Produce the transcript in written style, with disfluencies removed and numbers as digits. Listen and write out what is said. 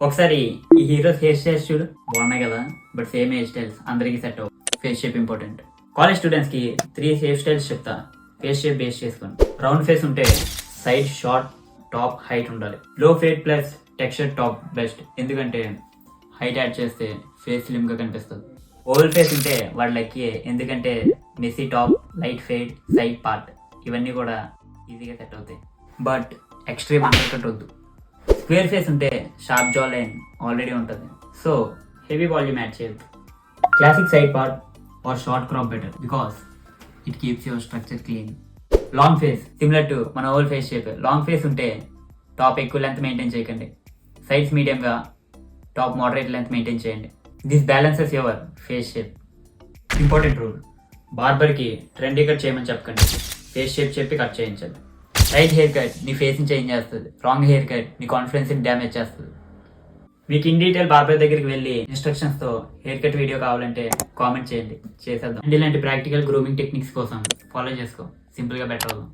ఒకసారి ఈ heroes hair styles చూడు, బాగున్నాయి కదా. బట్ సేమ్ హెయిర్ స్టైల్స్ అందరికీ సెట్ అవ్వవు. Face shape important. College students కి 3 హెయిర్ స్టైల్స్ చెప్తా. ఫేస్ షేప్ బేస్ చేసుకొని, రౌండ్ ఫేస్ ఉంటే సైడ్ షార్ట్, టాప్ హైట్ ఉండాలి. Low fade plus texture top best, ఎందుకంటే హైట్ యాడ్ చేస్తే ఫేస్ స్లిమ్ గా కనిపిస్తుంది. ఓవల్ ఫేస్ ఉంటే వాడు లక్కీ, ఎందుకంటే messy top, light fade, side part ఇవన్నీ కూడా ఈజీగా సెట్ అవుతాయి. బట్ ఎక్స్ట్రీమ్ అండర్ కట్ వద్దు. స్క్వేర్ ఫేస్ ఉంటే షార్ప్ జా లైన్ ఆల్రెడీ ఉంటుంది, సో హెవీ వాల్యూమ్ యాడ్ చేయొద్దు. Classic side part or short crop better, because it keeps your structure clean. Long face similar to మన oval face shape. Long face ఉంటే top ఎక్కువ length maintain చేయకండి, sides మీడియంగా, top moderate length maintain చేయండి. This balances your face shape. Important rule, బార్బర్కి trendy cut చేయమని చెప్పకండి, face shape చెప్పి కట్ చేయించండి. రైట్ హెయిర్ కట్ నీ ఫేస్ని చేంజ్ చేస్తుంది, రాంగ్ హెయిర్ కట్ నీ కాన్ఫిడెన్స్ని డ్యామేజ్ చేస్తుంది. మీకు ఇన్ డీటెయిల్ బార్బర్ దగ్గరికి వెళ్ళి ఇన్స్ట్రక్షన్స్తో హెయిర్ కట్ వీడియో కావాలంటే కామెంట్ చేయండి, చేసేద్దాం. అండ్ ఇలాంటి ప్రాక్టికల్ గ్రూమింగ్ టెక్నిక్స్ కోసం ఫాలో చేసుకో, సింపుల్గా బెటర్ అవుదాం.